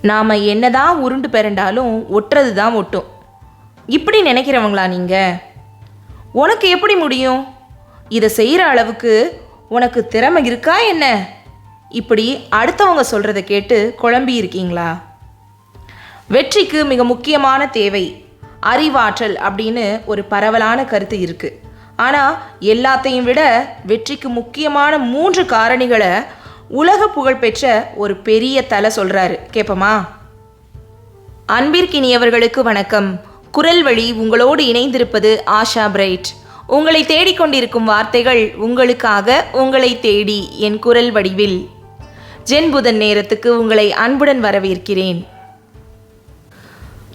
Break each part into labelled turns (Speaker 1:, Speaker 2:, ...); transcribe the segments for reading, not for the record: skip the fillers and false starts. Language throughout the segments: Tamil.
Speaker 1: நாம் என்னதான் உருண்டு பிறண்டாலும் ஒட்டுறது தான் ஒட்டும். இப்படி நினைக்கிறவங்களா நீங்கள்? உனக்கு எப்படி முடியும்? இதை செய்கிற அளவுக்கு உனக்கு திறமை இருக்கா என்ன? இப்படி அடுத்தவங்க சொல்கிறத கேட்டு குழம்பி இருக்கீங்களா? வெற்றிக்கு மிக முக்கியமான தேவை அறிவாற்றல் அப்படின்னு ஒரு பரவலான கருத்து இருக்குது. ஆனால் எல்லாத்தையும் விட வெற்றிக்கு முக்கியமான 3 காரணிகளை உலக புகழ்பெற்ற ஒரு பெரிய தலை சொல்கிறாரு. கேட்போமா? அன்பிற்கினியவர்களுக்கு வணக்கம். குரல் வழி உங்களோடு இணைந்திருப்பது ஆஷா பிரைட். உங்களை தேடிக்கொண்டிருக்கும் வார்த்தைகள் உங்களுக்காக, உங்களை தேடி என் குரல் வடிவில். ஜென் புதன் நேரத்துக்கு உங்களை அன்புடன் வரவேற்கிறேன்.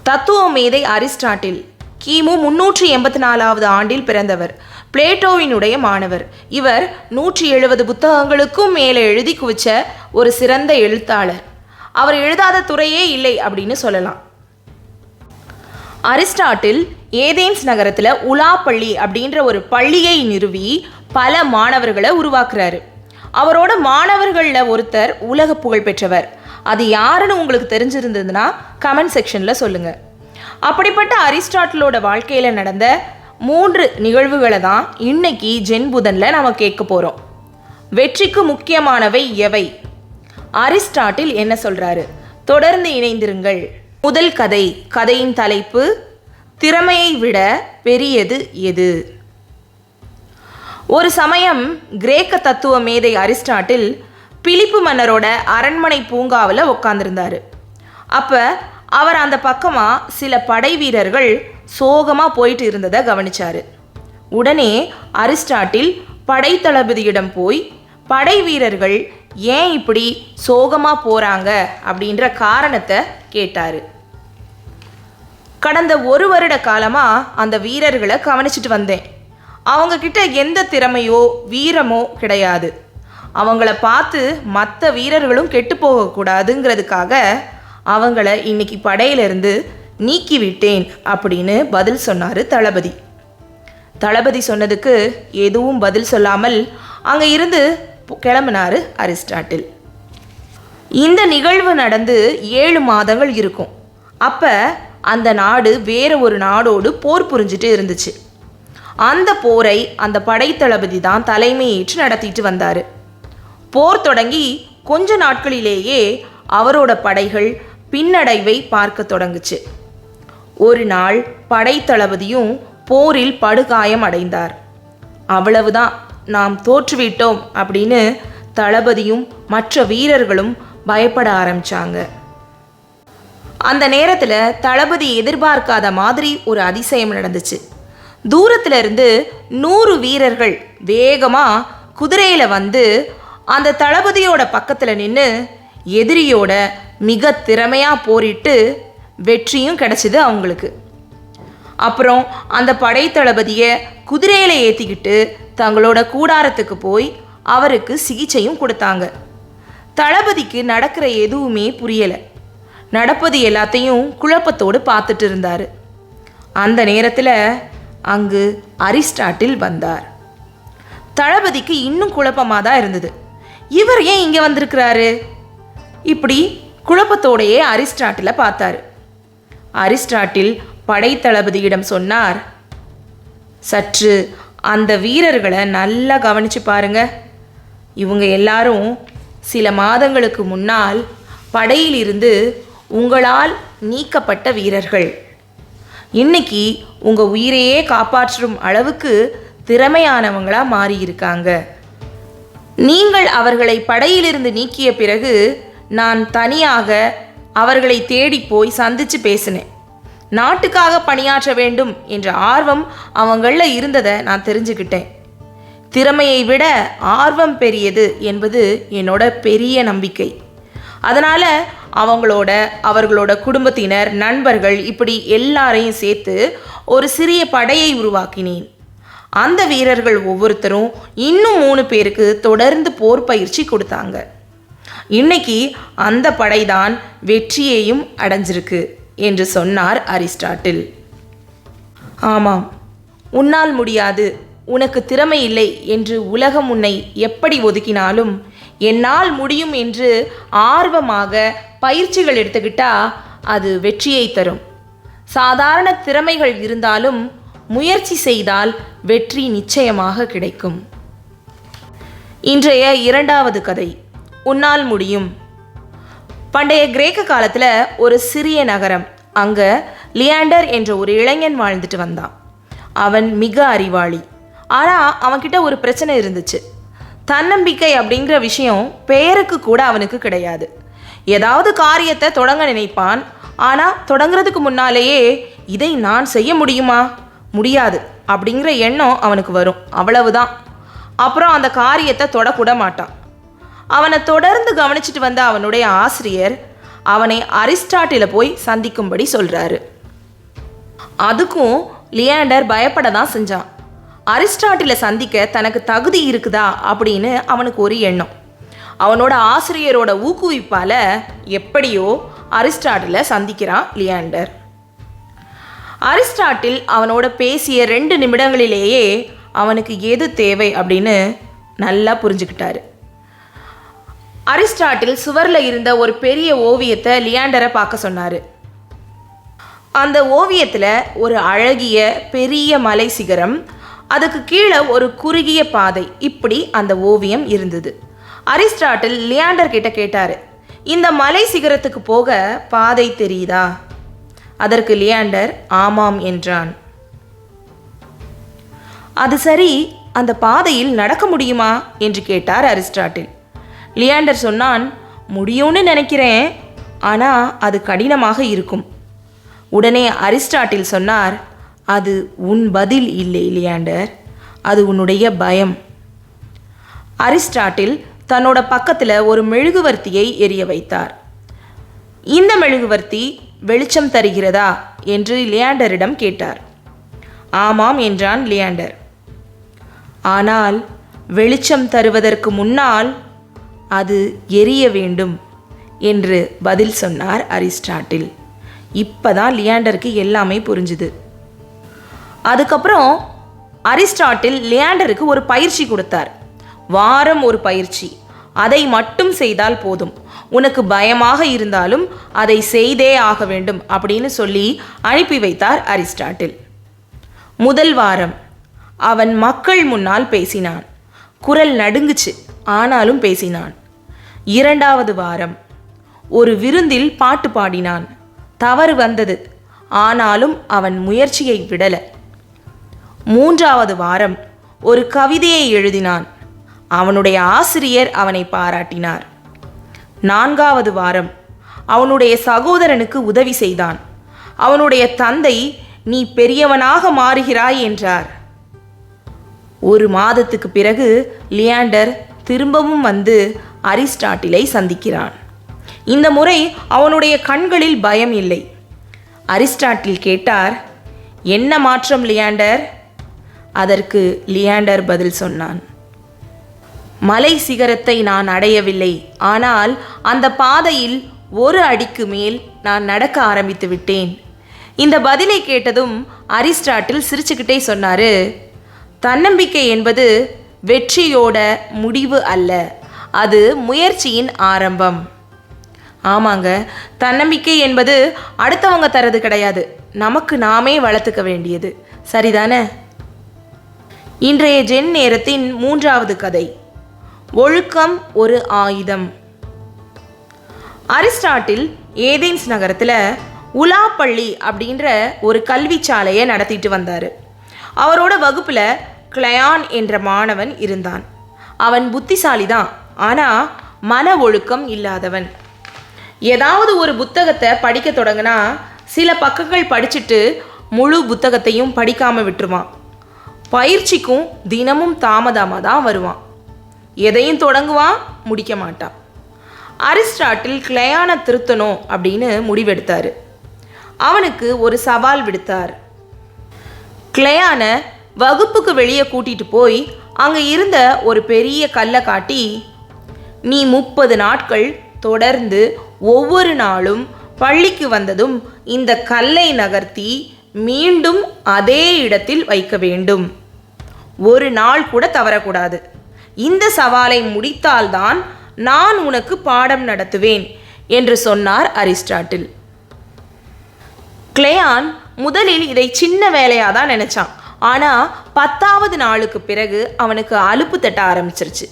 Speaker 1: தத்துவ மேதை அரிஸ்டாட்டில் கிமு 384வது ஆண்டில் பிறந்தவர். பிளேட்டோவினுடைய மாணவர். இவர் 170 புத்தகங்களுக்கும் மேலே எழுதி குவிச்ச ஒரு சிறந்த எழுத்தாளர். அவர் எழுதாத துறையே இல்லை அப்படின்னு சொல்லலாம். அரிஸ்டாட்டில் ஏதேன்ஸ் நகரத்தில் உலா பள்ளி அப்படின்ற ஒரு பள்ளியை நிறுவி பல மாணவர்களை உருவாக்குறாரு. அவரோட மாணவர்களில் ஒருத்தர் உலக புகழ் பெற்றவர். அது யாருன்னு உங்களுக்கு தெரிஞ்சிருந்ததுன்னா கமெண்ட் செக்ஷனில் சொல்லுங்கள். அப்படிப்பட்ட அரிஸ்டாட்டிலோட வாழ்க்கையில் நடந்த 3 நிகழ்வுகளை தான் இன்னைக்கு ஜென் புதனில் நம்ம கேட்க போகிறோம். வெற்றிக்கு முக்கியமானவை எவை? அரிஸ்டாட்டில் என்ன சொல்கிறாரு? தொடர்ந்து இணைந்திருங்கள். முதல் கதை. கதையின் தலைப்பு திறமையை விட பெரியது எது? ஒரு சமயம் கிரேக்க தத்துவ மேதை அரிஸ்டாட்டில் பிலிப்பு மன்னரோட அரண்மனை பூங்காவில் உட்காந்துருந்தார். அப்போ அவர் அந்த பக்கமாக சில படை வீரர்கள் சோகமாக போயிட்டு இருந்ததை கவனிச்சார். உடனே அரிஸ்டாட்டில் படை தளபதியிடம் போய் படை வீரர்கள் ஏன் இப்படி சோகமாக போகிறாங்க அப்படின்ற காரணத்தை கேட்டார். கடந்த 1 வருட காலமாக அந்த வீரர்களை கவனிச்சிட்டு வந்தேன். அவங்கக்கிட்ட எந்த திறமையோ வீரமோ கிடையாது. அவங்கள பார்த்து மற்ற வீரர்களும் கெட்டு போகக்கூடாதுங்கிறதுக்காக அவங்கள இன்னைக்கு படையிலிருந்து நீக்கிவிட்டேன் அப்படின்னு பதில் சொன்னார் தளபதி. தளபதி சொன்னதுக்கு எதுவும் பதில் சொல்லாமல் அங்கே இருந்து கிளம்பினார் அரிஸ்டாட்டில். இந்த நிகழ்வு நடந்து 7 மாதங்கள் இருக்கும். அப்போ அந்த நாடு வேற ஒரு நாடோடு போர் புரிஞ்சிட்டு இருந்துச்சு. அந்த போரை அந்த படைத்தளபதி தான் தலைமையேற்று நடத்திட்டு வந்தார். போர் தொடங்கி கொஞ்ச நாட்களிலேயே அவரோட படைகள் பின்னடைவை பார்க்க தொடங்குச்சு. ஒரு நாள் படைத்தளபதியும் போரில் படுகாயம் அடைந்தார். அவ்வளவுதான், நாம் தோற்றுவிட்டோம் அப்படின்னு தளபதியும் மற்ற வீரர்களும் பயப்பட ஆரம்பிச்சாங்க. அந்த நேரத்தில் தளபதி எதிர்பார்க்காத மாதிரி ஒரு அதிசயம் நடந்துச்சு. தூரத்துல இருந்து 100 வீரர்கள் வேகமாக குதிரையில் வந்து அந்த தளபதியோட பக்கத்தில் நின்று எதிரியோட மிக திறமையாக போரிட்டு வெற்றியும் கிடைச்சிது அவங்களுக்கு. அப்புறம் அந்த படை தளபதியை குதிரையில் ஏற்றிக்கிட்டு தங்களோட கூடாரத்துக்கு போய் அவருக்கு சிகிச்சையும் கொடுத்தாங்க. தளபதிக்கு நடக்கிற எதுவுமே புரியலை. நடப்பது எல்லாத்தையும் குழப்பத்தோடு பார்த்துட்டு இருந்தார். அந்த நேரத்தில் அங்கு அரிஸ்டாட்டில் வந்தார். தளபதிக்கு இன்னும் குழப்பமாக தான் இருந்தது. இவர் ஏன் இங்கே வந்திருக்கிறாரு? இப்படி குழப்பத்தோடையே அரிஸ்டாட்டிலை பார்த்தார். அரிஸ்டாட்டில் படைத்தளபதியிடம் சொன்னார், சற்று அந்த வீரர்களை நல்லா கவனித்து பாருங்க. இவங்க எல்லாரும் சில மாதங்களுக்கு முன்னால் படையிலிருந்து உங்களால் நீக்கப்பட்ட வீரர்கள். இன்னைக்கு உங்கள் உயிரையே காப்பாற்றும் அளவுக்கு திறமையானவங்களாக மாறியிருக்காங்க. நீங்கள் அவர்களை படையிலிருந்து நீக்கிய பிறகு நான் தனியாக அவர்களை தேடி போய் சந்தித்து பேசினேன். நாட்டுக்காக பணியாற்ற வேண்டும் என்ற ஆர்வம் அவங்களில் இருந்ததை நான் தெரிஞ்சுக்கிட்டேன். திறமையை விட ஆர்வம் பெரியது என்பது என்னோட பெரிய நம்பிக்கை. அதனால் அவர்களோட குடும்பத்தினர், நண்பர்கள் இப்படி எல்லாரையும் சேர்த்து ஒரு சிறிய படையை உருவாக்கினேன். அந்த வீரர்கள் ஒவ்வொருத்தரும் இன்னும் 3 பேருக்கு தொடர்ந்து போர் பயிற்சி கொடுத்தாங்க. இன்னைக்கு அந்த படைதான் வெற்றியையும் அடைஞ்சிருக்கு என்று சொன்னார் அரிஸ்டாட்டில். ஆமாம், உன்னால் முடியாது, உனக்கு திறமை இல்லை என்று உலகம் உன்னை எப்படி ஒதுக்கினாலும் என்னால் முடியும் என்று ஆர்வமாக பயிற்சிகள் எடுத்துக்கிட்டா அது வெற்றியை தரும். சாதாரண திறமைகள் இருந்தாலும் முயற்சி செய்தால் வெற்றி நிச்சயமாக கிடைக்கும். இன்றைய இரண்டாவது கதை, உன்னால் முடியும். பண்டைய கிரேக்க காலத்தில் ஒரு சிறிய நகரம். அங்கே லியாண்டர் என்ற ஒரு இளைஞன் வாழ்ந்துட்டு வந்தான். அவன் மிக அறிவாளி. ஆனால் அவன்கிட்ட ஒரு பிரச்சனை இருந்துச்சு. தன்னம்பிக்கை அப்படிங்கிற விஷயம் பெயருக்கு கூட அவனுக்கு கிடையாது. ஏதாவது காரியத்தை தொடங்க நினைப்பான். ஆனால் தொடங்குறதுக்கு முன்னாலேயே இதை நான் செய்ய முடியுமா, முடியாது அப்படிங்கிற எண்ணம் அவனுக்கு வரும். அவ்வளவுதான். அப்புறம் அந்த காரியத்தை தொடக்கூட மாட்டான். அவனை தொடர்ந்து கவனிச்சுட்டு வந்த அவனுடைய ஆசிரியர் அவனை அரிஸ்டாட்டில போய் சந்திக்கும்படி சொல்கிறாரு. அதுக்கும் லியாண்டர் பயப்பட தான் செஞ்சான். அரிஸ்டாட்டில சந்திக்க தனக்கு தகுதி இருக்குதா அப்படின்னு அவனுக்கு ஒரு எண்ணம். அவனோட ஆசிரியரோட ஊக்குவிப்பால் எப்படியோ அரிஸ்டாட்டில சந்திக்கிறான் லியாண்டர். அரிஸ்டாட்டில் அவனோட பேசிய 2 நிமிடங்களிலேயே அவனுக்கு எது தேவை அப்படின்னு நல்லா புரிஞ்சுக்கிட்டாரு. அரிஸ்டாட்டில் சுவரில் இருந்த ஒரு பெரிய ஓவியத்தை லியாண்டரை பார்க்க சொன்னார். அந்த ஓவியத்தில் ஒரு அழகிய பெரிய மலை சிகரம், அதுக்கு கீழே ஒரு குறுகிய பாதை, இப்படி அந்த ஓவியம் இருந்தது. அரிஸ்டாட்டில் லியாண்டர் கிட்ட கேட்டார், இந்த மலை சிகரத்துக்கு போக பாதை தெரியுதா? அதற்கு லியாண்டர் ஆமாம் என்றான். அது சரி, அந்த பாதையில் நடக்க முடியுமா என்று கேட்டார் அரிஸ்டாட்டில். லியாண்டர் சொன்னான், முடியும்னு நினைக்கிறேன், ஆனால் அது கடினமாக இருக்கும். உடனே அரிஸ்டாட்டில் சொன்னார், அது உன் பதில் இல்லை லியாண்டர், அது உன்னுடைய பயம். அரிஸ்டாட்டில் தன்னோட பக்கத்தில் ஒரு மெழுகுவர்த்தியை எரிய வைத்தார். இந்த மெழுகுவர்த்தி வெளிச்சம் தருகிறதா என்று லியாண்டரிடம் கேட்டார். ஆமாம் என்றான் லியாண்டர். ஆனால் வெளிச்சம் தருவதற்கு முன்னால் அது எரிய வேண்டும் என்று பதில் சொன்னார் அரிஸ்டாட்டில். இப்போதான் லியாண்டருக்கு எல்லாமே புரிஞ்சுது. அதுக்கப்புறம் அரிஸ்டாட்டில் லியாண்டருக்கு ஒரு பயிற்சி கொடுத்தார். வாரம் ஒரு பயிற்சி, அதை மட்டும் செய்தால் போதும், உனக்கு பயமாக இருந்தாலும் அதை செய்தே ஆக வேண்டும் அப்படின்னு சொல்லி அனுப்பி வைத்தார் அரிஸ்டாட்டில். முதல் வாரம் அவன் மக்கள் முன்னால் பேசினான். குரல் நடுங்குச்சு, ஆனாலும் பேசினான். இரண்டாவது வாரம் ஒரு விருந்தில் பாட்டு பாடினான். தவறு வந்தது, ஆனாலும் அவன் முயற்சியை விடல. மூன்றாவது வாரம் ஒரு கவிதையை எழுதினான். அவனுடைய ஆசிரியர் அவனை பாராட்டினார். நான்காவது வாரம் அவனுடைய சகோதரனுக்கு உதவி செய்தான். அவனுடைய தந்தை நீ பெரியவனாக மாறுகிறாய் என்றார். ஒரு மாதத்துக்கு பிறகு லியாண்டர் திரும்பவும் வந்து அரிஸ்டாட்டிலை சந்திக்கிறான். இந்த முறை அவனுடைய கண்களில் பயம் இல்லை. அரிஸ்டாட்டில் கேட்டார், என்ன மாற்றம் லியாண்டர்? அதற்கு லியாண்டர் பதில் சொன்னான், மலை சிகரத்தை நான் அடையவில்லை, ஆனால் அந்த பாதையில் ஒரு அடிக்கு மேல் நான் நடக்க ஆரம்பித்து விட்டேன். இந்த பதிலை கேட்டதும் அரிஸ்டாட்டில் சிரிச்சுக்கிட்டே சொன்னார், தன்னம்பிக்கை என்பது வெற்றியோட முடிவு அல்ல, அது முயற்சியின் ஆரம்பம். ஆமாங்க, தன்னம்பிக்கை என்பது அடுத்தவங்க தரது கிடையாது, நமக்கு நாமே வளர்த்துக்க வேண்டியது. சரிதானே? இன்றைய ஜென் நேரத்தின் 3வது கதை, ஒழுக்கம் ஒரு ஆயுதம். அரிஸ்டாட்டில் ஏதென்ஸ் நகரத்தில் உலாப்பள்ளி அப்படின்ற ஒரு கல்விச்சாலையை நடத்திட்டு வந்தார். அவரோட வகுப்பில் கிளயான் என்ற மாணவன் இருந்தான். அவன் புத்திசாலி தான், ஆனால் மன ஒழுக்கம் இல்லாதவன். ஏதாவது ஒரு புத்தகத்தை படிக்க தொடங்கினா சில பக்கங்கள் படிச்சுட்டு முழு புத்தகத்தையும் படிக்காமல் விட்டுருவான். பயிற்சிக்கும் தினமும் தாமதமாக தான் வருவான். எதையும் தொடங்குவான், முடிக்க மாட்டான். அரிஸ்டாட்டில் கிளயானை திருத்தணும் அப்படின்னு முடிவெடுத்தார். அவனுக்கு ஒரு சவால் விடுத்தார். கிளயானை வகுப்புக்கு வெளியே கூட்டிகிட்டு போய் அங்கே இருந்த ஒரு பெரிய கல்லை காட்டி, நீ 30 நாட்கள் தொடர்ந்து ஒவ்வொரு நாளும் பள்ளிக்கு வந்ததும் இந்த கல்லை நகர்த்தி மீண்டும் அதே இடத்தில் வைக்க வேண்டும். ஒரு நாள் கூட தவறக்கூடாது. இந்த சவாலை முடித்தால்தான் நான் உனக்கு பாடம் நடத்துவேன் என்று சொன்னார் அரிஸ்டாட்டில். கிளையான் முதலில் இதை சின்ன வேலையாக தான் நினச்சான். ஆனால் 10வது நாளுக்கு பிறகு அவனுக்கு அலுப்பு தட்ட ஆரம்பிச்சிருச்சு.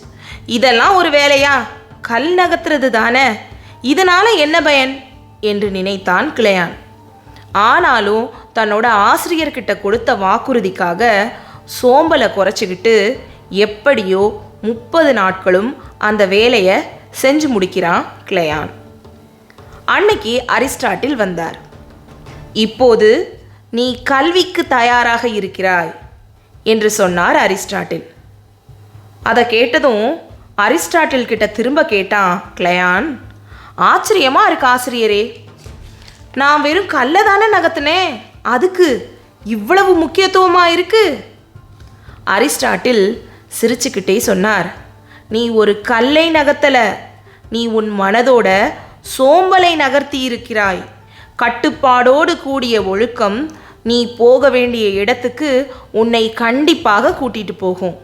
Speaker 1: இதெல்லாம் ஒரு வேலையா? கல் நகர்த்துறது தானே, இதனால் என்ன பயன் என்று நினைத்தான் கிளையான். ஆனாலும் தன்னோட ஆசிரியர்கிட்ட கொடுத்த வாக்குறுதிக்காக சோம்பலை குறைச்சிக்கிட்டு எப்படியோ 30 நாட்களும் அந்த வேலையை செஞ்சு முடிக்கிறான் கிளையான். அன்னைக்கு அரிஸ்டாட்டில் வந்தார். இப்போது நீ கல்விக்கு தயாராக இருக்கிறாய் என்று சொன்னார் அரிஸ்டாட்டில். அதை கேட்டதும் அரிஸ்டாட்டில் கிட்ட திரும்ப கேட்டான் கிளையான். ஆச்சரியமா இருக்கு ஆசிரியரே, நான் வெறும் கல்லை தானே நகர்த்தினேன், அதுக்கு இவ்வளவு முக்கியத்துவமாக இருக்கு? அரிஸ்டாட்டில் சிரிச்சுக்கிட்டே சொன்னார், நீ ஒரு கல்லை நகர்த்தல, நீ உன் மனதோட சோம்பலை நகர்த்தி இருக்கிறாய். கட்டுப்பாடோடு கூடிய ஒழுக்கம் நீ போக வேண்டிய இடத்துக்கு உன்னை கண்டிப்பாக கூட்டிட்டு போகும்.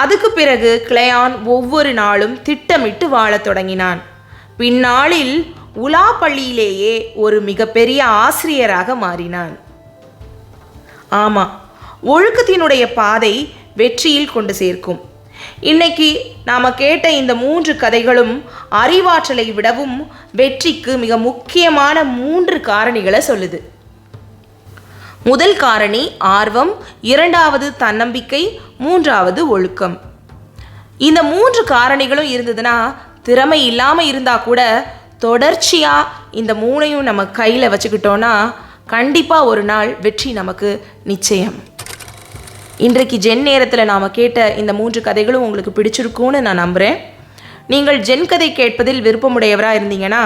Speaker 1: அதுக்கு பிறகு கிளையான் ஒவ்வொரு நாளும் திட்டமிட்டு வாழத் தொடங்கினான். பின்னாளில் உலா பள்ளியிலேயே ஒரு மிகப்பெரிய ஆசிரியராக மாறினான். ஆமாம், ஒழுக்கத்தினுடைய பாதை வெற்றியில் கொண்டு சேர்க்கும். இன்னைக்கு நாம் கேட்ட இந்த 3 கதைகளும் அறிவாற்றலை விடவும் வெற்றிக்கு மிக முக்கியமான 3 காரணிகளை சொல்லுது. முதல் காரணி ஆர்வம், 2வது தன்னம்பிக்கை, 3வது ஒழுக்கம். இந்த 3 காரணிகளும் இருந்ததுன்னா திறமை இல்லாமல் இருந்தால் கூட தொடர்ச்சியாக இந்த 3ஐயும் நம்ம கையில் வச்சுக்கிட்டோன்னா கண்டிப்பாக ஒரு நாள் வெற்றி நமக்கு நிச்சயம். இன்றைக்கு ஜென் நேரத்தில் நாம் கேட்ட இந்த 3 கதைகளும் உங்களுக்கு பிடிச்சிருக்கும்னு நான் நம்புகிறேன். நீங்கள் ஜென் கதை கேட்பதில் விருப்பமுடையவராக இருந்தீங்கன்னா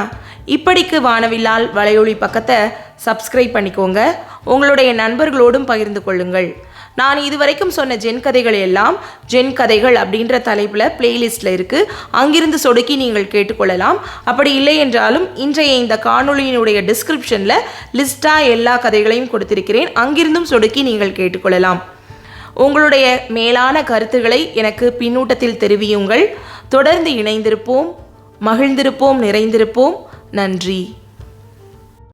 Speaker 1: இப்படிக்கு வானவில்லால் வலையொலி பக்கத்தை சப்ஸ்கிரைப் பண்ணிக்கோங்க. உங்களுடைய நண்பர்களோடும் பகிர்ந்து கொள்ளுங்கள். நான் இதுவரைக்கும் சொன்ன ஜென் கதைகள் எல்லாம் ஜென் கதைகள் அப்படின்ற தலைப்பில் பிளேலிஸ்ட்டில் இருக்குது. அங்கிருந்து சொடுக்கி நீங்கள் கேட்டுக்கொள்ளலாம். அப்படி இல்லை என்றாலும் இன்றைய இந்த காணொளியினுடைய டிஸ்கிரிப்ஷனில் லிஸ்ட்டாக எல்லா கதைகளையும் கொடுத்திருக்கிறேன். அங்கிருந்தும் சொடுக்கி நீங்கள் கேட்டுக்கொள்ளலாம். உங்களுடைய மேலான கருத்துக்களை எனக்கு பின்னூட்டத்தில் தெரிவியுங்கள். தொடர்ந்து இணைந்திருப்போம், மகிழ்ந்திருப்போம், நிறைந்திருப்போம். நன்றி.